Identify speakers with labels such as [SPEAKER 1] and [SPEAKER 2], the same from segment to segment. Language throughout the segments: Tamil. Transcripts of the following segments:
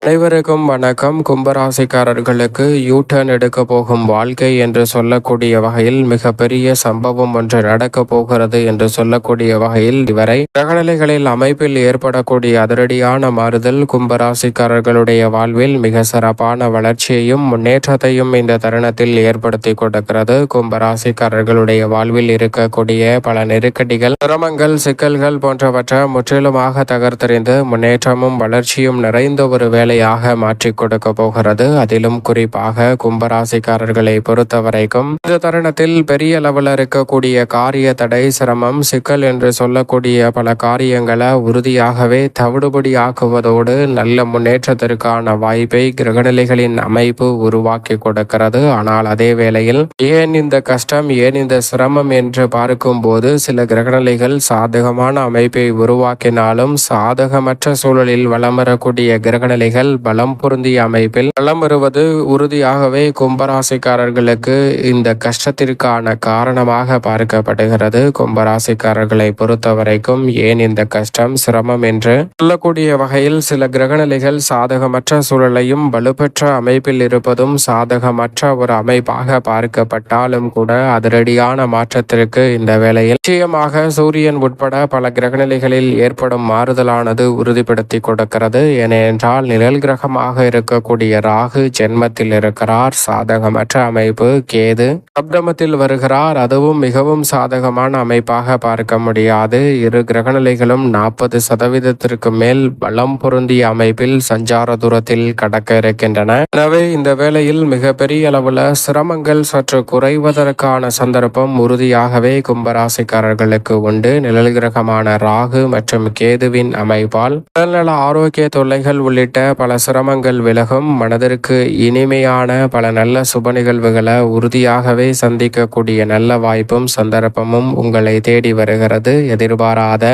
[SPEAKER 1] அனைவருக்கும் வணக்கம். கும்பராசிக்காரர்களுக்கு யூ டர்ன் எடுக்க போகும் வாழ்க்கை என்று சொல்லக்கூடிய வகையில் மிகப்பெரிய சம்பவம் ஒன்று நடக்க போகிறது என்று சொல்லக்கூடிய வகையில் இவரை கிரகநிலைகளில் அமைப்பில் ஏற்படக்கூடிய அதிரடியான மாறுதல் கும்பராசிக்காரர்களுடைய வாழ்வில் மிக சிறப்பான வளர்ச்சியையும் முன்னேற்றத்தையும் இந்த தருணத்தில் ஏற்படுத்தி கொடுக்கிறது. கும்பராசிக்காரர்களுடைய வாழ்வில் இருக்கக்கூடிய பல நெருக்கடிகள், சிரமங்கள், சிக்கல்கள் போன்றவற்றை முற்றிலுமாக தகர்த்தெறிந்து முன்னேற்றமும் வளர்ச்சியும் நிறைந்த ஒரு வேலையாக மாற்றி கொடுக்க போகிறது. அதிலும் குறிப்பாக கும்பராசிக்காரர்களை பொறுத்த வரைக்கும் இந்த தருணத்தில் பெரிய அளவில் இருக்கக்கூடிய காரிய தடை, சிரமம், சிக்கல் என்று சொல்லக்கூடிய பல காரியங்களை உறுதியாகவே தவிடுபடி ஆக்குவதோடு நல்ல முன்னேற்றத்திற்கான வாய்ப்பை கிரகநிலைகளின் அமைப்பு உருவாக்கி கொடுக்கிறது. ஆனால் அதே வேளையில் ஏன் இந்த கஷ்டம், ஏன் இந்த சிரமம் என்று பார்க்கும் போது சில கிரகநிலைகள் சாதகமான அமைப்பை உருவாக்கினாலும் சாதகமற்ற சூழலில் வலம் வரக்கூடிய கிரகநிலைகள் பலம் பொருந்திய அமைப்பில் வலம் வருவது உறுதியாகவே கும்பராசிக்காரர்களுக்கு இந்த கஷ்டத்திற்கான காரணமாக பார்க்கப்படுகிறது. கும்பராசிக்காரர்களை பொறுத்த வரைக்கும் ஏன் இந்த கஷ்டம், சிரமம் என்று சொல்லக்கூடிய வகையில் சில கிரகநிலைகள் சாதகமற்ற சூழலையும் வலுப்பெற்ற அமைப்பில் இருப்பதும் சாதகமற்ற ஒரு அமைப்பாக பார்க்கப்பட்டாலும் கூட அதிரடியான மாற்றத்திற்கு இந்த வேளையில் நிச்சயமாக சூரியன் உட்பட பல கிரகநிலைகளில் ஏற்படும் மாறுதலானது உறுதிப்படுத்தி கொடுக்கிறது. ஏனென்றால் நிழல் கிரகமாக இருக்கக்கூடிய ராகு ஜென்மத்தில் இருக்கிறார். சாதகமற்ற அமைப்பு. கேது சப்தமத்தில் வருகிறார். அதுவும் மிகவும் சாதகமான அமைப்பாக பார்க்க முடியாது. இரு கிரகநிலைகளும் 40% மேல் பலம் பொருந்திய அமைப்பில் சஞ்சார தூரத்தில் கடக்க இருக்கின்றன. எனவே இந்த வேளையில் மிகப்பெரிய அளவுல சிரமங்கள் சற்று குறைவதற்கான சந்தர்ப்பம் உறுதியாகவே கும்பராசிக்காரர்களுக்கு உண்டு. நிழல் கிரகமான ராகு மற்றும் கேதுவின் அமைப்பால் உடல்நல ஆரோக்கிய தொல்லைகள் உள்ளிட்ட பல சிரமங்கள் விலகும். மனதிற்கு இனிமையான பல நல்ல சுப நிகழ்வுகளை உறுதியாகவே சந்திக்கக்கூடிய நல்ல வாய்ப்பும் சந்தர்ப்பமும் உங்களை தேடி வருகிறது. எதிர்பாராத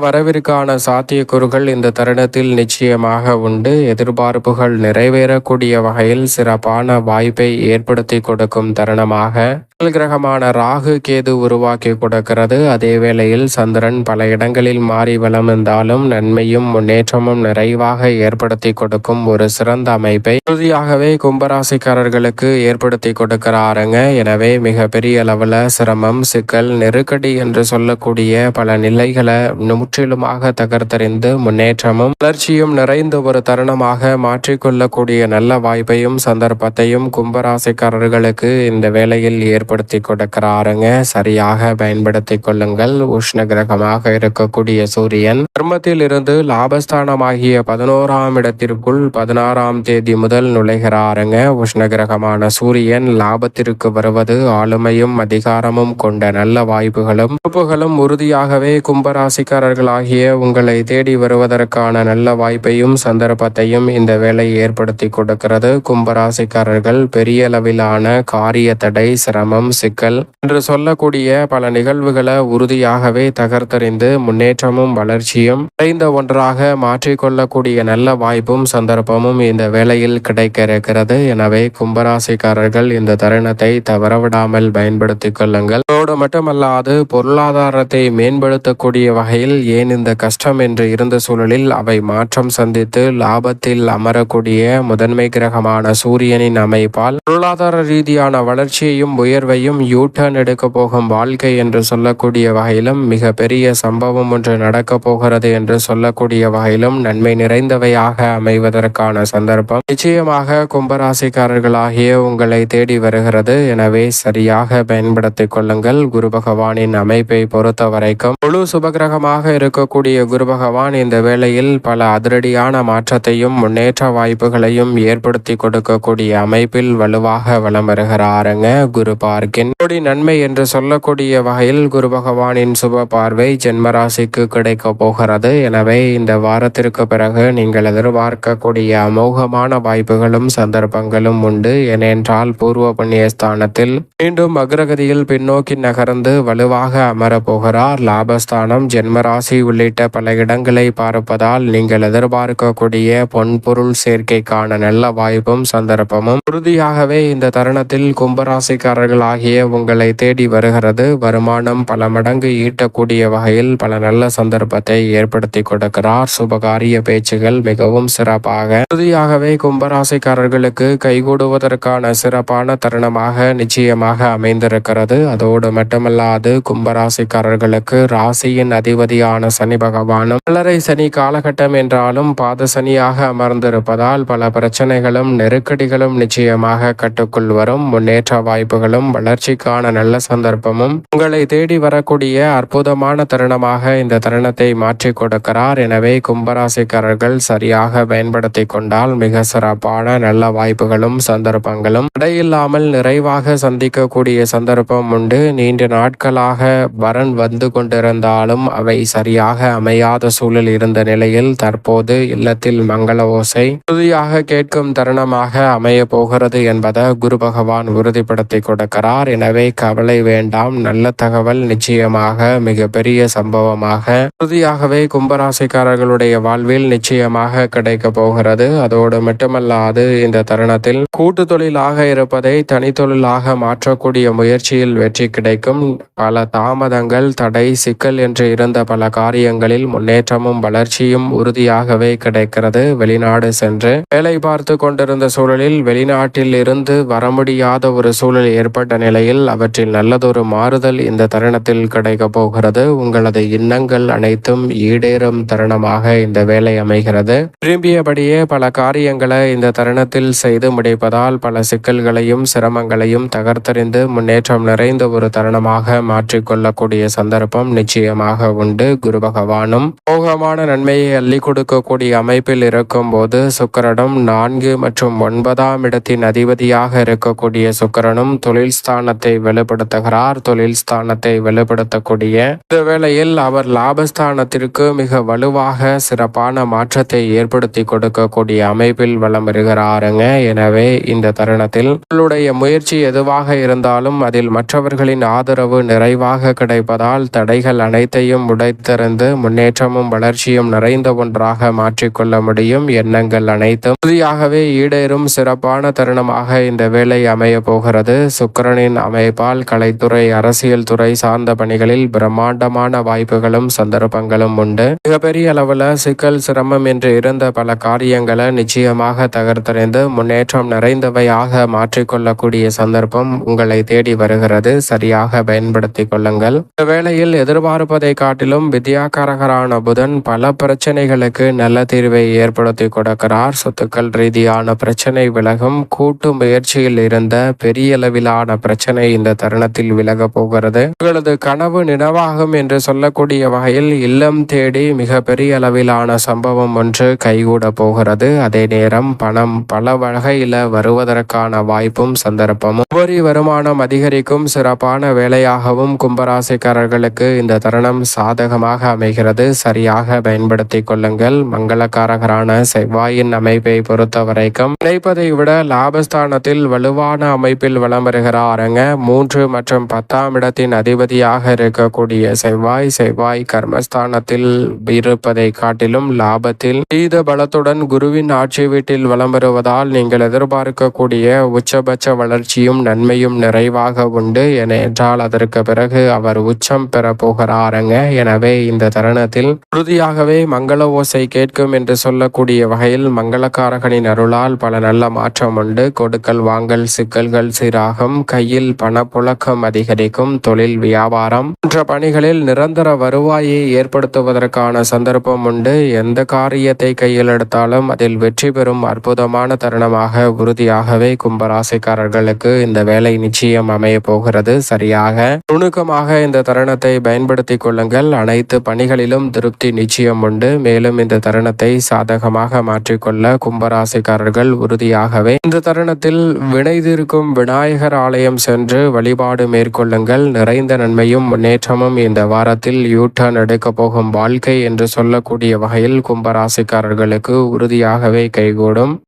[SPEAKER 1] வரவிற்கான சாத்தியக்கூறுகள் இந்த தருணத்தில் நிச்சயமாக உண்டு. எதிர்பார்ப்புகள் நிறைவேறக்கூடிய வகையில் சிறப்பான வாய்ப்பை ஏற்படுத்தி கொடுக்கும் தருணமாக கிரகமான ராகு கேது உருவாக்கி கொடுக்கிறது. அதே வேளையில் சந்திரன் பல இடங்களில் மாறி வலம் இருந்தாலும் நன்மையும் முன்னேற்றமும் நிறைவாக ஏற்படுத்தி கொடுக்கும் ஒரு சிறந்த அமைப்பை உறுதியாகவே கும்பராசிக்காரர்களுக்கு ஏற்படுத்தி கொடுக்கிறாருங்க. எனவே மிக பெரிய அளவுல சிரமம், சிக்கல், நெருக்கடி என்று சொல்லக்கூடிய பல நிலைகளை முற்றிலுமாக தகர்த்தறிந்து முன்னேற்றமும் வளர்ச்சியும் நிறைந்த ஒரு தருணமாக மாற்றிக்கொள்ளக்கூடிய நல்ல வாய்ப்பையும் சந்தர்ப்பத்தையும் கும்பராசிக்காரர்களுக்கு இந்த வேளையில் ஏற்படுத்தி கொடுக்கிறாருங்க. சரியாக பயன்படுத்தி கொள்ளுங்கள். உஷ்ண கிரகமாக இருக்கக்கூடிய சூரியன் கர்மத்தில் இருந்து லாபஸ்தானமாகிய 11ஆம் இடத்திற்குள் 16ஆம் தேதி முதல் நுழைகிறாருங்க. உஷ்ண கிரகமான சூரியன் லாபத்திற்கு வருவது ஆளுமையும் அதிகாரமும் கொண்ட நல்ல வாய்ப்புகளும் பொறுப்புகளும் உறுதியாகவே கும்பராசிக்காரர்களாகிய உங்களை தேடி வருவதற்கான நல்ல வாய்ப்பையும் சந்தர்ப்பத்தையும் இந்த வேலை ஏற்படுத்தி கொடுக்கிறது. கும்பராசிக்காரர்கள் பெரிய அளவிலான காரிய தடை, சிரமம், சிக்கல் என்று சொல்லக்கூடிய பல நிகழ்வுகளை உறுதியாகவே தகர்த்தறிந்து முன்னேற்றமும் வளர்ச்சியும் நிறைந்த ஒன்றாக மாற்றிக்கொள்ளக்கூடிய நல்ல வாய்ப்பும் சந்தர்ப்பமும் இந்த வேளையில் கிடைக்க இருக்கிறது. எனவே கும்பராசிக்காரர்கள் இந்த தருணத்தை தவறவிடாமல் பயன்படுத்திக் கொள்ளுங்கள். அதோடு மட்டுமல்லாது பொருளாதாரத்தை மேம்படுத்தக்கூடிய வகையில் ஏன் இந்த கஷ்டம் என்று இருந்த சூழலில் அவை மாற்றம் சந்தித்து லாபத்தில் அமரக்கூடிய முதன்மை கிரகமான சூரியனின் அமைப்பால் பொருளாதார ரீதியான வளர்ச்சியையும் உயர்வையும் யூ டர்ன் எடுக்க போகும் வாழ்க்கை என்று சொல்லக்கூடிய வகையிலும் மிக பெரிய சம்பவம் ஒன்று நடக்க போகிறது என்று சொல்லக்கூடிய வகையிலும் நன்மை நிறைந்தவையாக அமைவதற்கான சந்தர்ப்பம் நிச்சயமாக கும்பராசிக்காரர்களாகிய உங்களை தேடி வருகிறது. எனவே சரியாக பயன்படுத்திக் கொள்ளுங்கள். குரு பகவானின் அமைப்பை பொறுத்த வரைக்கும் முழு சுபகிரகமாக இருக்கக்கூடிய குரு பகவான் இந்த வேளையில் பல அதிரடியான மாற்றத்தையும் முன்னேற்ற வாய்ப்புகளையும் ஏற்படுத்தி கொடுக்கக்கூடிய அமைப்பில் வலுவாக வலம் வருகிறாருங்க. குரு பார்க்கின் நன்மை என்று சொல்லக்கூடிய வகையில் குரு பகவானின் சுப பார்வை ஜென்மராசிக்கு கிடைக்க போகிறது. எனவே இந்த வாரத்திற்கு பிறகு நீங்கள் எதிர்பார்க்கக்கூடிய அமோகமான வாய்ப்புகளும் சந்தர்ப்பங்களும் உண்டு. ஏனென்றால் பூர்வ புண்ணிய ஸ்தானத்தில் மீண்டும் அக்ரகதியில் பின்னோக்கி நகர்ந்து வலுவாக அமரப்போகிறார். லாபஸ்தானம், ஜென்மராசி உள்ளிட்ட பல இடங்களை பார்ப்பதால் நீங்கள் எதிர்பார்க்கக்கூடிய பொன்பொருள் சேர்க்கைக்கான நல்ல வாய்ப்பும் சந்தர்ப்பமும் உறுதியாகவே இந்த தருணத்தில் கும்பராசிக்காரர்கள் பொருளாகிய உங்களை தேடி வருகிறது. வருமானம் பல மடங்கு ஈட்டக்கூடிய வகையில் பல நல்ல சந்தர்ப்பத்தை ஏற்படுத்தி கொடுக்கிறார். சுபகாரிய பேச்சுகள் மிகவும் சிறப்பாக உறுதியாகவே கும்பராசிக்காரர்களுக்கு கைகூடுவதற்கான சிறப்பான தருணமாக நிச்சயமாக அமைந்திருக்கிறது. அதோடு மட்டுமல்லாது கும்பராசிக்காரர்களுக்கு ராசியின் அதிபதியான சனி பகவானும் கல்லறை சனி காலகட்டம் என்றாலும் பாத சனியாக அமர்ந்திருப்பதால் பல பிரச்சனைகளும் நெருக்கடிகளும் நிச்சயமாக கட்டுக்குள் வரும். முன்னேற்ற வாய்ப்புகளும் வளர்ச்சிக்கான நல்ல சந்தர்ப்பமும் உங்களை தேடி வரக்கூடிய அற்புதமான தருணமாக இந்த தருணத்தை மாற்றி கொடுக்கிறார். எனவே கும்பராசிக்காரர்கள் சரியாக பயன்படுத்தி கொண்டால் மிக சிறப்பான நல்ல வாய்ப்புகளும் சந்தர்ப்பங்களும் தடையில்லாமல் நிறைவாக சந்திக்கக்கூடிய சந்தர்ப்பம் உண்டு. நீண்ட நாட்களாக வரன் வந்து கொண்டிருந்தாலும் அவை சரியாக அமையாத சூழல் இருந்த நிலையில் தற்போது இல்லத்தில் மங்கள ஓசை உறுதியாக கேட்கும் தருணமாக அமைய போகிறது என்பதை குரு பகவான் உறுதிப்படுத்தி கொடுக்கிறார். எனவே கவலை வேண்டாம். நல்ல தகவல் நிச்சயமாக மிகப்பெரிய சம்பவமாக உறுதியாகவே கும்பராசிக்காரர்களுடைய வாழ்வில் நிச்சயமாக கிடைக்க போகிறது. அதோடு மட்டுமல்லாது இந்த தருணத்தில் கூட்டு தொழிலாக இருப்பதை தனி தொழிலாக மாற்றக்கூடிய முயற்சியில் வெற்றி கிடைக்கும். பல தாமதங்கள் தடை சிக்கல் என்று இருந்த பல காரியங்களில் முன்னேற்றமும் வளர்ச்சியும் உறுதியாகவே கிடைக்கிறது. வெளிநாடு சென்று வேலை பார்த்து கொண்டிருந்த சூழலில் வெளிநாட்டில் இருந்து வர முடியாத ஒரு சூழல் ஏற்பட்ட நிலையில் அவற்றில் நல்லதொரு மாறுதல் இந்த தருணத்தில் கிடைக்க போகிறது. உங்களது எண்ணங்கள் அனைத்தும் ஈடேறும் தருணமாக இந்த வேலை அமைகிறது. விரும்பியபடியே பல காரியங்களை இந்த தருணத்தில் செய்து முடிப்பதால் பல சிக்கல்களையும் சிரமங்களையும் தகர்த்தறிந்து முன்னேற்றம் நிறைந்த ஒரு தருணமாக மாற்றிக்கொள்ளக்கூடிய சந்தர்ப்பம் நிச்சயமாக உண்டு. குரு பகவானும் மோகமான நன்மையை அள்ளி கொடுக்கக்கூடிய அமைப்பில் இருக்கும் போது சுக்கிரனும் 4 மற்றும் 9ஆம் இடத்தின் அதிபதியாக இருக்கக்கூடிய சுக்கிரனும் தொழில் ஸ்தானத்தை வலுப்படுத்துகிறார். தொழில் ஸ்தானத்தை வலுப்படுத்தக்கூடிய இந்த வேளையில் அவர் லாபஸ்தானத்திற்கு மிக வலுவாக சிறப்பான மாற்றத்தை ஏற்படுத்தி கொடுக்கக்கூடிய அமைப்பில் வலம் வருகிறாருங்க. எனவே இந்த தருணத்தில் உங்களுடைய முயற்சி எதுவாக இருந்தாலும் அதில் மற்றவர்களின் ஆதரவு நிறைவாக கிடைப்பதால் தடைகள் அனைத்தையும் உடைத்தெறிந்து முன்னேற்றமும் வளர்ச்சியும் நிறைந்த ஒன்றாக மாற்றிக்கொள்ள முடியும். எண்ணங்கள் அனைத்தும் உறுதியாகவே ஈடேறும் சிறப்பான தருணமாக இந்த வேலை அமைய போகிறது. சுக்கிரனின் அமைப்பால் கலைத்துறை அரசியல் துறை சார்ந்த பணிகளில் பிரம்மாண்டமான வாய்ப்புகளும் சந்தர்ப்பங்களும் உண்டு. மிகப்பெரிய அளவில் சிக்கல் சிரமம் என்று இருந்த பல காரியங்களை நிச்சயமாக தகர்த்தறிந்து முன்னேற்றம் நிறைந்தவையாக மாற்றிக்கொள்ளக்கூடிய சந்தர்ப்பம் உங்களை தேடி வருகிறது. சரியாக பயன்படுத்தி கொள்ளுங்கள். இந்த வேளையில் எதிர்பார்ப்பதை காட்டிலும் வித்யாகாரகரான புதன் பல பிரச்சனைகளுக்கு நல்ல தீர்வை ஏற்படுத்தி கொடுக்கிறார். சொத்துக்கள் ரீதியான பிரச்சனை விலகும். கூட்டு முயற்சியில் இருந்த பெரிய அளவிலான பிரச்சனை இந்த தருணத்தில் விலக போகிறது. உங்களது கனவு நினைவாகும் என்று சொல்லக்கூடிய வகையில் இல்லம் தேடி மிக பெரிய அளவிலான சம்பவம் ஒன்று கைகூட போகிறது. அதே நேரம் பணம் பல வகையில வருவதற்கான வாய்ப்பும் சந்தர்ப்பமும் உபரி வருமானம் அதிகரிக்கும் சிறப்பான வேலையாகவும் கும்பராசிக்காரர்களுக்கு இந்த தருணம் சாதகமாக அமைகிறது. சரியாக பயன்படுத்தி கொள்ளுங்கள். மங்களகாரகரான செவ்வாயின் அமைப்பை பொறுத்த வரைக்கும் நினைப்பதை விட லாபஸ்தானத்தில் வலுவான அமைப்பில் வலம் வருகிறாருங்க. 3 மற்றும் 10ஆம் இடத்தின் அதிபதியாக இருக்கக்கூடிய செவ்வாய் கர்மஸ்தானத்தில் இருப்பதை காட்டிலும் லாபத்தில் தீத பலத்துடன் குருவின் ஆட்சி வீட்டில் வலம் வருவதால் நீங்கள் எதிர்பார்க்கக்கூடிய உச்சபட்ச வளர்ச்சியும் நன்மையும் நிறைவாக உண்டு. என்றால் அதற்கு பிறகு அவர் உச்சம் பெற போகிறாருங்க. எனவே இந்த தருணத்தில் உறுதியாகவே மங்கள ஓசை கேட்கும் என்று சொல்லக்கூடிய வகையில் மங்களகாரகனின் அருளால் பல நல்ல மாற்றம் உண்டு. கொடுக்கல் வாங்கல் சிக்கல்கள் சீராகும். கையில் பணப்புழக்கம் அதிகரிக்கும். தொழில் வியாபாரம் போன்ற பணிகளில் நிரந்தர வருவாயை ஏற்படுத்துவதற்கான சந்தர்ப்பம் உண்டு. எந்த காரியத்தை கையில் எடுத்தாலும் அதில் வெற்றி பெறும் அற்புதமான தருணமாக உறுதியாகவே கும்பராசிக்காரர்களுக்கு இந்த வேலை நிச்சயம் அமைய போகிறது. சரியாக நுணுக்கமாக இந்த தருணத்தை பயன்படுத்தி கொள்ளுங்கள். அனைத்து பணிகளிலும் திருப்தி நிச்சயம் உண்டு. மேலும் இந்த தருணத்தை சாதகமாக மாற்றிக்கொள்ள கும்பராசிக்காரர்கள் உறுதியாகவே இந்த தருணத்தில் வினைதிருக்கும் விநாயகர் ஆலயம் சென்று வழிபாடு மேற்கொள்ளுங்கள். நிறைந்த நன்மையும் முன்னேற்றமும் இந்த வாரத்தில் யூட்டர்ன் எடுக்க போகும் வாழ்க்கை என்று சொல்லக்கூடிய வகையில் கும்பராசிக்காரர்களுக்கு உறுதியாகவே கைகூடும்.